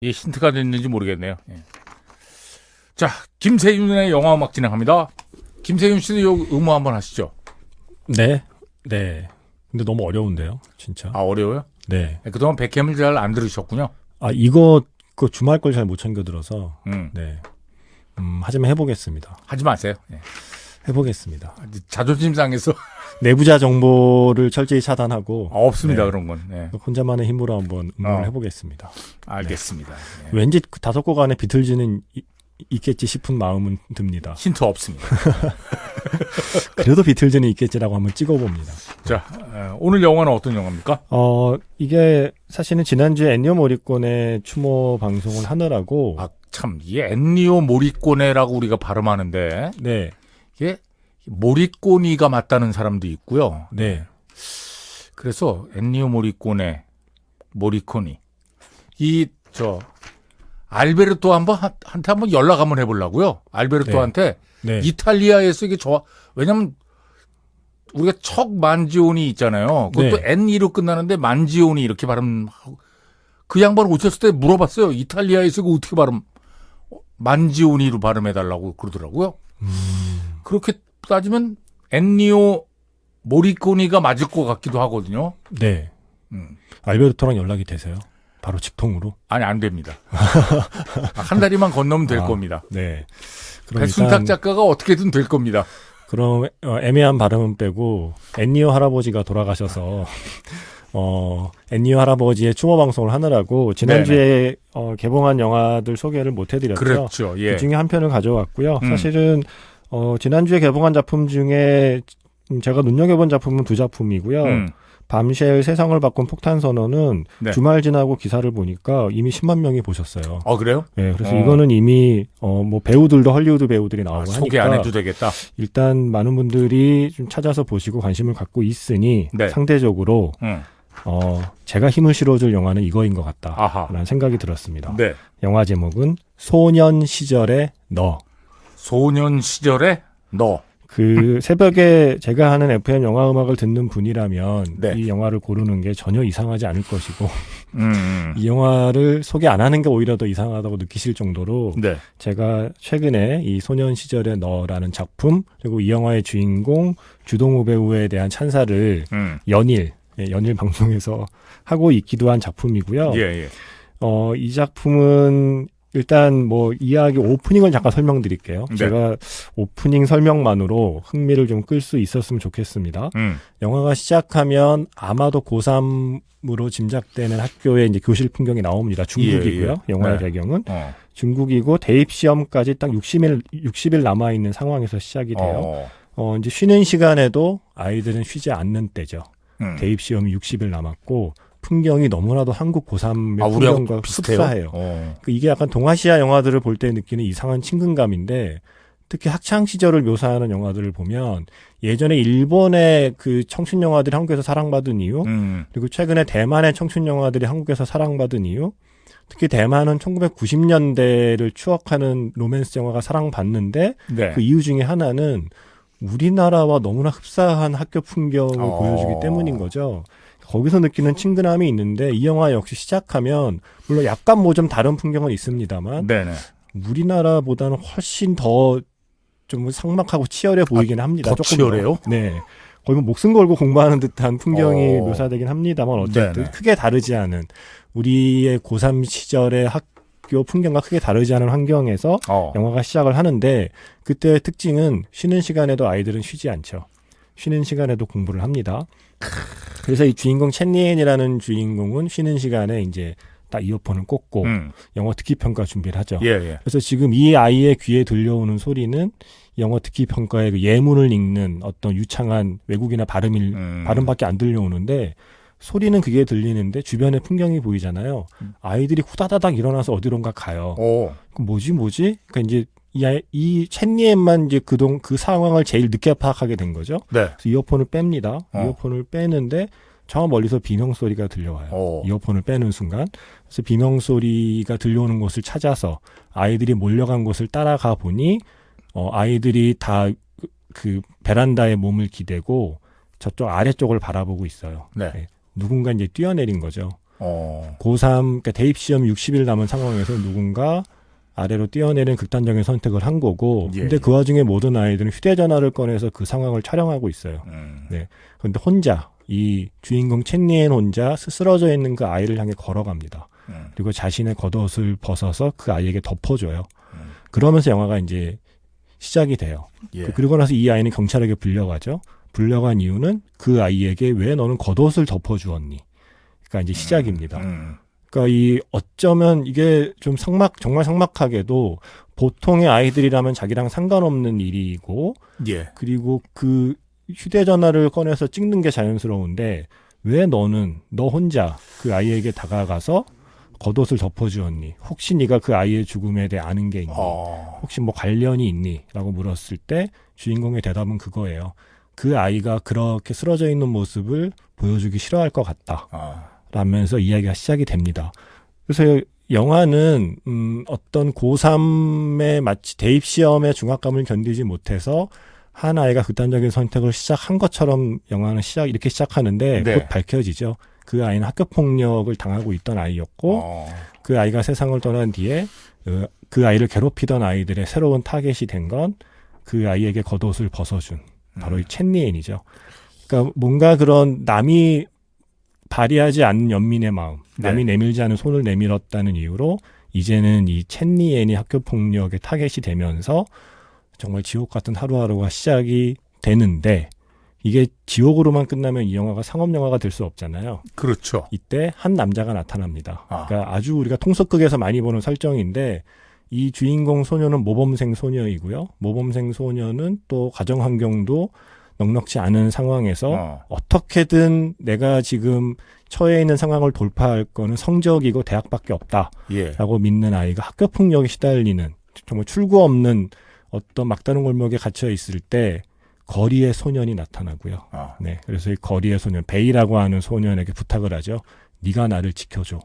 이 힌트가 됐는지 모르겠네요. 예. 자, 김세윤의 영화 음악 진행합니다. 김세윤 씨도 요 음모 한번 하시죠. 네. 네. 근데 너무 어려운데요, 진짜. 아, 어려워요? 네. 그동안 백햄을 잘 안 들으셨군요. 아, 이거 그 주말 걸 잘 못 챙겨 들어서. 네. 하지만 해보겠습니다. 하지 마세요. 예. 해보겠습니다. 자존심 상해서 내부자 정보를 철저히 차단하고. 없습니다. 네. 그런 건. 예. 혼자만의 힘으로 한번 응원을 해보겠습니다. 알겠습니다. 네. 예. 왠지 그 5곡 안에 비틀즈는 있겠지 싶은 마음은 듭니다. 힌트 없습니다. 그래도 비틀즈는 있겠지라고 한번 찍어봅니다. 자, 오늘 영화는 어떤 영화입니까? 이게 사실은 지난주에 엔니오 모리콘의 추모 방송을 하느라고. 아, 참, 이게 엔니오 모리꼬네라고 우리가 발음하는데, 네. 이게 모리꼬니가 맞다는 사람도 있고요. 네. 그래서 엔니오 모리꼬네, 모리코니. 알베르토 한테 한번 연락 한번 해보려고요. 알베르토한테. 네. 이탈리아에서 이게 왜냐면 우리가 척 만지오니 있잖아요. 그것도 네. N-E로 끝나는데 만지오니 이렇게 발음하고 그 양반 오셨을 때 물어봤어요. 이탈리아에서 이거 어떻게 만지오니로 발음해달라고 그러더라고요. 그렇게 따지면 엔니오 모리코니가 맞을 것 같기도 하거든요. 네. 알베르토랑 연락이 되세요? 바로 직통으로? 아니, 안 됩니다. 한 다리만 건너면 될 겁니다. 네. 그럼 배순탁 작가가 어떻게든 될 겁니다. 그럼 애매한 발음은 빼고 엔니오 할아버지가 돌아가셔서 엔니오 할아버지의 추모 방송을 하느라고 지난주에 개봉한 영화들 소개를 못 해드렸죠. 그렇죠. 예. 그 중에 한 편을 가져왔고요. 사실은 지난주에 개봉한 작품 중에 제가 눈여겨본 작품은 2작품이고요. 밤쉘 세상을 바꾼 폭탄 선언은 네. 주말 지나고 기사를 보니까 이미 10만 명이 보셨어요. 아, 그래요? 네, 그래서 이거는 이미 뭐 배우들도 헐리우드 배우들이 나오고 하니까 소개 안 해도 되겠다. 일단 많은 분들이 좀 찾아서 보시고 관심을 갖고 있으니 네. 상대적으로 제가 힘을 실어줄 영화는 이거인 것 같다라는 생각이 들었습니다. 네. 영화 제목은 소년 시절의 너. 소년 시절의 너. 그 새벽에 제가 하는 FM 영화 음악을 듣는 분이라면 네. 이 영화를 고르는 게 전혀 이상하지 않을 것이고 이 영화를 소개 안 하는 게 오히려 더 이상하다고 느끼실 정도로 네. 제가 최근에 이 소년 시절의 너라는 작품 그리고 이 영화의 주인공 주동우 배우에 대한 찬사를 연일 방송에서 하고 있기도 한 작품이고요. 예. 이 작품은 일단 뭐 이야기 오프닝을 잠깐 설명드릴게요. 네. 제가 오프닝 설명만으로 흥미를 좀 끌 수 있었으면 좋겠습니다. 영화가 시작하면 아마도 고3으로 짐작되는 학교의 이제 교실 풍경이 나옵니다. 중국이고요. 예. 영화의 네. 배경은 중국이고 대입 시험까지 딱 60일 남아 있는 상황에서 시작이 돼요. 이제 쉬는 시간에도 아이들은 쉬지 않는 때죠. 대입 시험이 60일 남았고 풍경이 너무나도 한국 고3의 풍경과 흡사해요. 이게 약간 동아시아 영화들을 볼 때 느끼는 이상한 친근감인데 특히 학창 시절을 묘사하는 영화들을 보면 예전에 일본의 그 청춘 영화들이 한국에서 사랑받은 이유 그리고 최근에 대만의 청춘 영화들이 한국에서 사랑받은 이유 특히 대만은 1990년대를 추억하는 로맨스 영화가 사랑받는데 네. 그 이유 중에 하나는 우리나라와 너무나 흡사한 학교 풍경을 보여주기 때문인 거죠. 거기서 느끼는 친근함이 있는데 이 영화 역시 시작하면 물론 약간 뭐 좀 다른 풍경은 있습니다만 네네. 우리나라보다는 훨씬 더 좀 삭막하고 치열해 보이긴 합니다. 더 치열해요? 네. 거의 뭐 목숨 걸고 공부하는 듯한 풍경이 묘사되긴 합니다만 어쨌든 네네. 크게 다르지 않은 우리의 고3 시절의 학교 풍경과 크게 다르지 않은 환경에서 영화가 시작을 하는데 그때의 특징은 쉬는 시간에도 아이들은 쉬지 않죠. 쉬는 시간에도 공부를 합니다. 그래서 이 주인공 첸니엔이라는 주인공은 쉬는 시간에 이제 딱 이어폰을 꽂고 영어 듣기 평가 준비를 하죠. 예. 그래서 지금 이 아이의 귀에 들려오는 소리는 영어 듣기 평가의 그 예문을 읽는 어떤 유창한 외국이나 발음밖에 안 들려오는데 소리는 그게 들리는데 주변에 풍경이 보이잖아요. 아이들이 후다다닥 일어나서 어디론가 가요. 그럼 뭐지? 그러니까 이제 이 첸니엔만 이제 그 상황을 제일 늦게 파악하게 된 거죠. 네. 그래서 이어폰을 뺍니다. 이어폰을 빼는데 저 멀리서 비명 소리가 들려와요. 이어폰을 빼는 순간. 그래서 비명 소리가 들려오는 곳을 찾아서 아이들이 몰려간 곳을 따라가 보니 아이들이 다 그 베란다에 몸을 기대고 저쪽 아래쪽을 바라보고 있어요. 네. 네. 누군가 이제 뛰어내린 거죠. 고3, 그러니까 대입시험 60일 남은 상황에서 누군가 아래로 뛰어내리는 극단적인 선택을 한 거고, 근데 그 와중에 모든 아이들은 휴대전화를 꺼내서 그 상황을 촬영하고 있어요. 네. 그런데 혼자, 이 주인공 첸니엔 혼자 쓰러져 있는 그 아이를 향해 걸어갑니다. 그리고 자신의 겉옷을 벗어서 그 아이에게 덮어줘요. 그러면서 영화가 이제 시작이 돼요. 그리고 나서 이 아이는 경찰에게 불려가죠. 불려간 이유는 그 아이에게 왜 너는 겉옷을 덮어주었니? 그러니까 이제 시작입니다. 그러니까 이 어쩌면 이게 좀 정말 삭막하게도 보통의 아이들이라면 자기랑 상관없는 일이고, 그리고 그 휴대전화를 꺼내서 찍는 게 자연스러운데 왜 너 혼자 그 아이에게 다가가서 겉옷을 덮어주었니? 혹시 네가 그 아이의 죽음에 대해 아는 게 있니? 혹시 뭐 관련이 있니? 라고 물었을 때 주인공의 대답은 그거예요. 그 아이가 그렇게 쓰러져 있는 모습을 보여주기 싫어할 것 같다. 라면서 이야기가 시작이 됩니다. 그래서 영화는 어떤 고3의 마치 대입시험의 중압감을 견디지 못해서 한 아이가 극단적인 선택을 시작한 것처럼 영화는 이렇게 시작하는데 곧 밝혀지죠. 그 아이는 학교폭력을 당하고 있던 아이였고 그 아이가 세상을 떠난 뒤에 그 아이를 괴롭히던 아이들의 새로운 타겟이 된 건 그 아이에게 겉옷을 벗어준 바로 이 첸니엔이죠. 그러니까 뭔가 그런 남이 발휘하지 않는 연민의 마음, 남이 내밀지 않은 손을 내밀었다는 이유로 이제는 이 첸니엔이 학교폭력의 타겟이 되면서 정말 지옥 같은 하루하루가 시작이 되는데 이게 지옥으로만 끝나면 이 영화가 상업영화가 될 수 없잖아요. 그렇죠. 이때 한 남자가 나타납니다. 그러니까 아주 우리가 통속극에서 많이 보는 설정인데 이 주인공 소녀는 모범생 소녀이고요. 모범생 소녀는 또 가정 환경도 넉넉지 않은 상황에서 어떻게든 내가 지금 처해 있는 상황을 돌파할 거는 성적이고 대학밖에 없다라고 믿는 아이가 학교폭력에 시달리는 정말 출구 없는 어떤 막다른 골목에 갇혀 있을 때 거리의 소년이 나타나고요. 네, 그래서 이 거리의 소년 베이라고 하는 소년에게 부탁을 하죠. 네가 나를 지켜줘.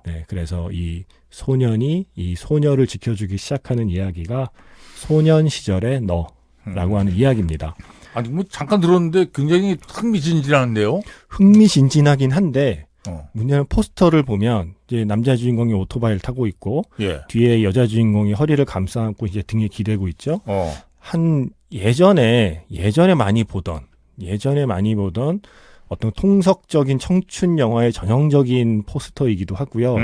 네, 그래서 이 소년이 이 소녀를 지켜주기 시작하는 이야기가 소년 시절의 너라고 하는 이야기입니다. 아니 뭐 잠깐 들었는데 굉장히 흥미진진한데요. 흥미진진하긴 한데 문제는 포스터를 보면 이제 남자 주인공이 오토바이를 타고 있고 뒤에 여자 주인공이 허리를 감싸 안고 이제 등에 기대고 있죠. 한 예전에 많이 보던 어떤 통속적인 청춘 영화의 전형적인 포스터이기도 하고요.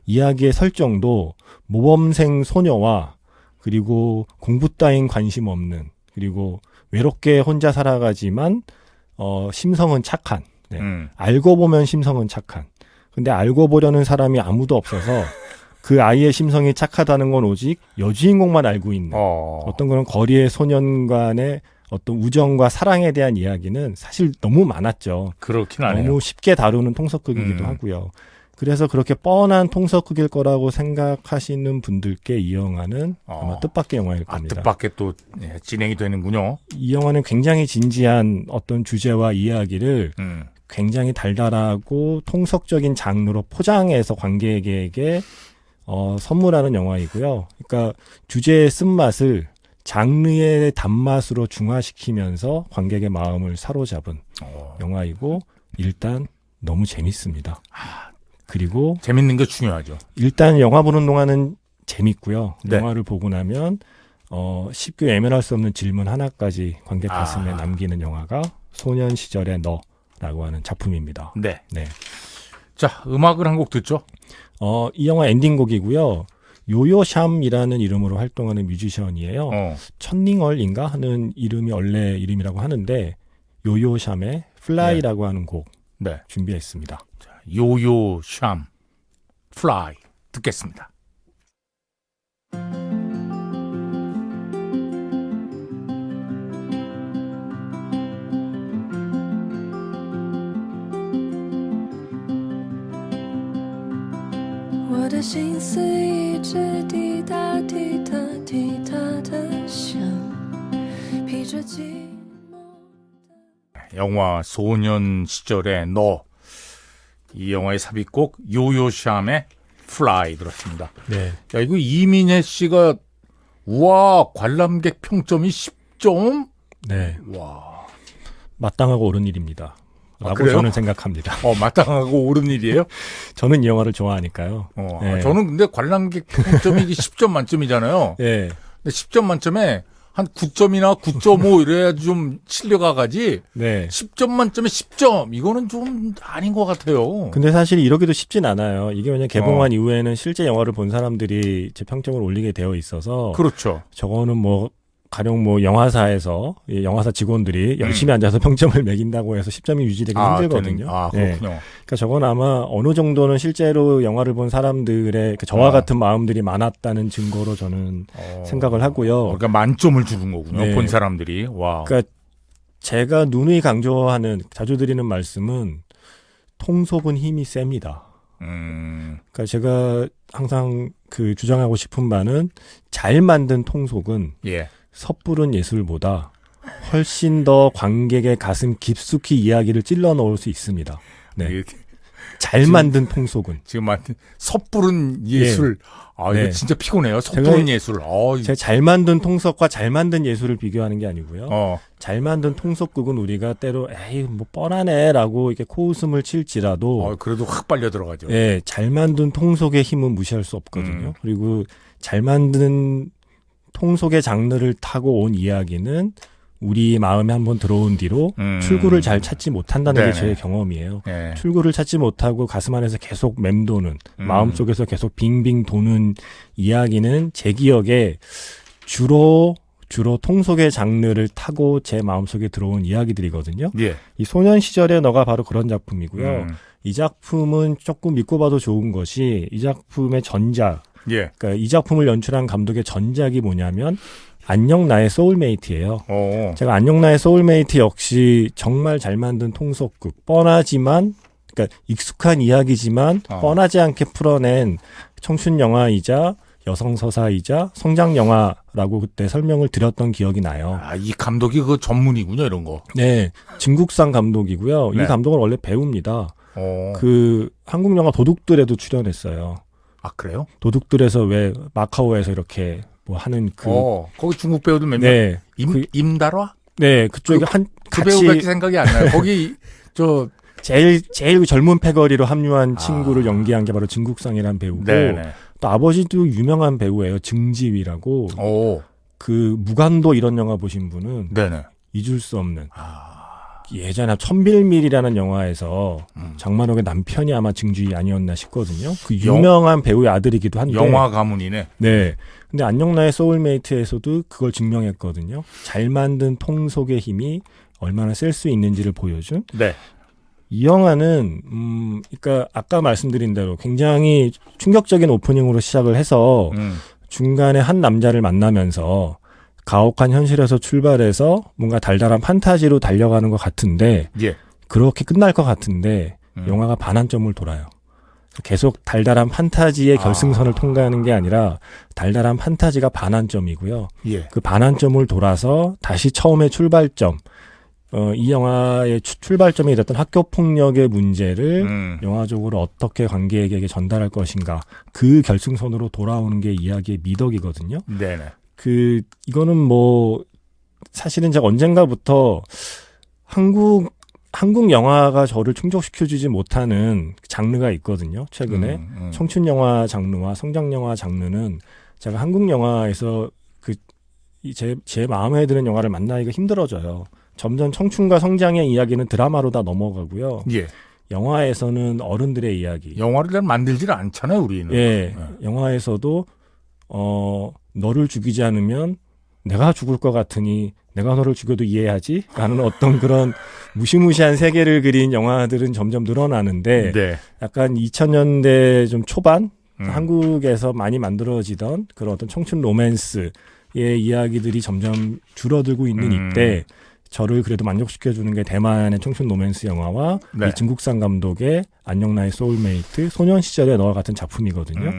이야기의 설정도 모범생 소녀와 그리고 공부 따윈 관심 없는 그리고 외롭게 혼자 살아가지만 심성은 착한. 네. 알고 보면 심성은 착한. 근데 알고 보려는 사람이 아무도 없어서 그 아이의 심성이 착하다는 건 오직 여주인공만 알고 있는 어떤 그런 거리의 소년 간의 어떤 우정과 사랑에 대한 이야기는 사실 너무 많았죠. 그렇긴 하네요. 너무 쉽게 다루는 통속극이기도 하고요. 그래서 그렇게 뻔한 통속극일 거라고 생각하시는 분들께 이 영화는 아마 뜻밖의 영화일 겁니다. 뜻밖의 또 진행이 되는군요. 이 영화는 굉장히 진지한 어떤 주제와 이야기를 굉장히 달달하고 통속적인 장르로 포장해서 관객에게 선물하는 영화이고요. 그러니까 주제의 쓴맛을 장르의 단맛으로 중화시키면서 관객의 마음을 사로잡은 영화이고 일단 너무 재밌습니다. 그리고 재밌는 게 중요하죠. 일단 영화 보는 동안은 재밌고요. 영화를 보고 나면 쉽게 외면할 수 없는 질문 하나까지 관객 가슴에 남기는 영화가 소년 시절의 너라고 하는 작품입니다. 네. 자, 음악을 한 곡 듣죠. 이 영화 엔딩곡이고요. 요요샴이라는 이름으로 활동하는 뮤지션이에요. 천닝얼인가 하는 이름이 원래 이름이라고 하는데 요요샴의 플라이라고 하는 곡 준비했습니다. 자, 요요샴 플라이 듣겠습니다.我的心思一直滴答滴答滴答的响，披着寂寞。 영화 소년 시절의 너. 이 영화의 삽입곡 요요샴의 플라이 들었습니다. 네. 야, 이거 이민혜 씨가 우와 관람객 평점이 10점? 네. 와. 마땅하고 옳은 일입니다. 그래요? 저는 생각합니다. 마땅하고 옳은 일이에요? 저는 이 영화를 좋아하니까요. 네. 저는 근데 관람객 평점이 10점 만점이잖아요. 네. 근데 10점 만점에 한 9점이나 9.5 이래야 좀 신뢰가 가지. 네. 10점 만점에 10점. 이거는 좀 아닌 것 같아요. 근데 사실 이러기도 쉽진 않아요. 이게 왜냐면 개봉한 이후에는 실제 영화를 본 사람들이 제 평점을 올리게 되어 있어서. 그렇죠. 저거는 가령 영화사에서 영화사 직원들이 열심히 앉아서 평점을 매긴다고 해서 10점이 유지되기 힘들거든요. 그렇군요. 네. 그러니까 저건 아마 어느 정도는 실제로 영화를 본 사람들의 저와 같은 마음들이 많았다는 증거로 저는 생각을 하고요. 그러니까 만점을 주는 거군요. 네. 본 사람들이. 와. 그러니까 제가 누누이 강조하는 자주 드리는 말씀은 통속은 힘이 셉니다. 그러니까 제가 항상 주장하고 싶은 바는 잘 만든 통속은 예. 섣부른 예술보다 훨씬 더 관객의 가슴 깊숙이 이야기를 찔러 넣을 수 있습니다. 네. 잘 만든 통속은. 지금 섣부른 예술. 이거 네. 진짜 피곤해요. 섣부른 예술. 제가 잘 만든 통속과 잘 만든 예술을 비교하는 게 아니고요. 잘 만든 통속극은 우리가 때로 뻔하네라고 이렇게 코웃음을 칠지라도 그래도 확 빨려 들어가죠. 예, 잘 만든 통속의 힘은 무시할 수 없거든요. 그리고 잘 만든 통속의 장르를 타고 온 이야기는 우리 마음에 한번 들어온 뒤로 출구를 잘 찾지 못한다는 게 제 경험이에요. 네. 출구를 출구를 찾지 못하고 가슴 안에서 계속 맴도는 마음속에서 계속 빙빙 도는 이야기는 제 기억에 주로 통속의 장르를 타고 제 마음속에 들어온 이야기들이거든요. 예. 이 소년 시절의 너가 바로 그런 작품이고요. 이 작품은 조금 믿고 봐도 좋은 것이 이 작품의 전작, 예. 그러니까 이 작품을 연출한 감독의 전작이 뭐냐면 안녕 나의 소울메이트예요. 제가 안녕 나의 소울메이트 역시 정말 잘 만든 통속극, 뻔하지만 그러니까 익숙한 이야기지만 뻔하지 않게 풀어낸 청춘 영화이자 여성 서사이자 성장 영화라고 그때 설명을 드렸던 기억이 나요. 이 감독이 그 전문이군요, 이런 거. 네, 진국상 감독이고요. 네. 이 감독은 원래 배우입니다. 한국 영화 도둑들에도 출연했어요. 그래요? 도둑들에서 왜 마카오에서 이렇게 하는 거기 중국 배우들 몇 명? 네. 임달화? 네, 그쪽에 그 배우밖에 생각이 안 나요. 거기 제일 젊은 패거리로 합류한 친구를 연기한 게 바로 진국상이라는 배우고 네네. 또 아버지도 유명한 배우예요. 증지위라고. 무간도 이런 영화 보신 분은 네네. 잊을 수 없는. 예전에 천빌밀이라는 영화에서 장만옥의 남편이 아마 증주이 아니었나 싶거든요. 그 유명한 배우의 아들이기도 한데. 영화 가문이네. 네. 근데 안녕나의 소울메이트에서도 그걸 증명했거든요. 잘 만든 통속의 힘이 얼마나 셀 수 있는지를 보여준. 네. 이 영화는 그러니까 아까 말씀드린 대로 굉장히 충격적인 오프닝으로 시작을 해서 중간에 한 남자를 만나면서 가혹한 현실에서 출발해서 뭔가 달달한 판타지로 달려가는 것 같은데 예. 그렇게 끝날 것 같은데 영화가 반환점을 돌아요. 계속 달달한 판타지의 결승선을 통과하는 게 아니라 달달한 판타지가 반환점이고요. 예. 그 반환점을 돌아서 다시 처음의 출발점, 이 영화의 출발점이 됐던 학교 폭력의 문제를 영화적으로 어떻게 관객에게 전달할 것인가, 그 결승선으로 돌아오는 게 이야기의 미덕이거든요. 네네. 이거는 사실은 제가 언젠가부터 한국 영화가 저를 충족시켜주지 못하는 장르가 있거든요. 최근에 청춘 영화 장르와 성장 영화 장르는 제가 한국 영화에서 제 마음에 드는 영화를 만나기가 힘들어져요. 점점 청춘과 성장의 이야기는 드라마로 다 넘어가고요. 예. 영화에서는 어른들의 이야기. 영화를 잘 만들지를 않잖아요, 우리는. 예. 영화에서도 너를 죽이지 않으면 내가 죽을 것 같으니 내가 너를 죽여도 이해하지? 라는 어떤 그런 무시무시한 세계를 그린 영화들은 점점 늘어나는데 네. 약간 2000년대 좀 초반 한국에서 많이 만들어지던 그런 어떤 청춘 로맨스의 이야기들이 점점 줄어들고 있는 이때 저를 그래도 만족시켜주는 게 대만의 청춘 로맨스 영화와 네. 이 진국상 감독의 안녕 나의 소울메이트, 소년 시절의 너와 같은 작품이거든요.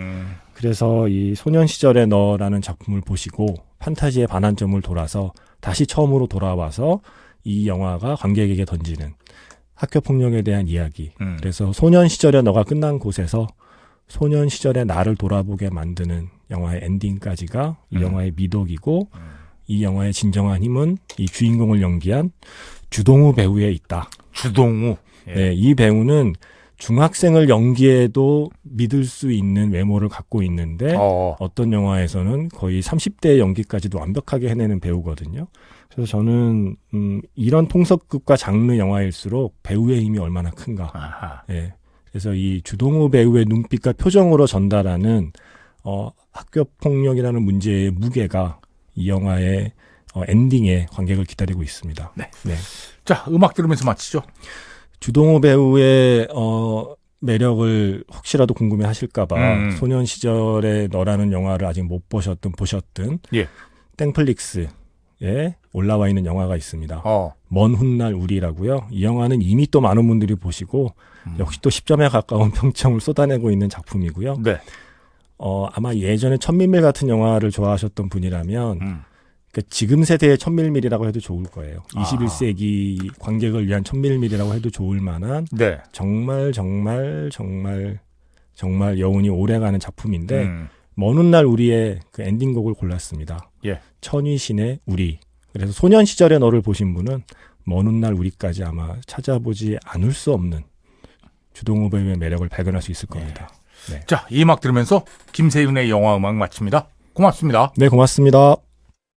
그래서 이 소년 시절의 너라는 작품을 보시고 판타지의 반환점을 돌아서 다시 처음으로 돌아와서 이 영화가 관객에게 던지는 학교 폭력에 대한 이야기. 그래서 소년 시절의 너가 끝난 곳에서 소년 시절의 나를 돌아보게 만드는 영화의 엔딩까지가 이 영화의 미덕이고 이 영화의 진정한 힘은 이 주인공을 연기한 주동우 배우에 있다. 주동우. 예. 네, 이 배우는 중학생을 연기해도 믿을 수 있는 외모를 갖고 있는데 어떤 영화에서는 거의 30대 연기까지도 완벽하게 해내는 배우거든요. 그래서 저는 이런 통섭급과 장르 영화일수록 배우의 힘이 얼마나 큰가. 아하. 예. 그래서 이 주동우 배우의 눈빛과 표정으로 전달하는 학교 폭력이라는 문제의 무게가 이 영화의 엔딩에 관객을 기다리고 있습니다. 네. 네. 자, 음악 들으면서 마치죠. 주동우 배우의 매력을 혹시라도 궁금해하실까봐 소년 시절의 너라는 영화를 아직 못 보셨든 예. 땡플릭스에 올라와 있는 영화가 있습니다. 먼 훗날 우리라고요. 이 영화는 이미 또 많은 분들이 보시고 역시 또 10점에 가까운 평점을 쏟아내고 있는 작품이고요. 네. 아마 예전에 천밀밀 같은 영화를 좋아하셨던 분이라면 그러니까 지금 세대의 천밀밀이라고 해도 좋을 거예요. 21세기 관객을 위한 천밀밀이라고 해도 좋을 만한 네. 정말 여운이 오래가는 작품인데 먼 훗날 우리의 그 엔딩곡을 골랐습니다. 예. 천휘신의 우리. 그래서 소년 시절의 너를 보신 분은 먼 훗날 우리까지 아마 찾아보지 않을 수 없는 주동우 배우의 매력을 발견할 수 있을 겁니다. 네. 자, 이 음악 들으면서 김세윤의 영화 음악 마칩니다. 고맙습니다. 네, 고맙습니다.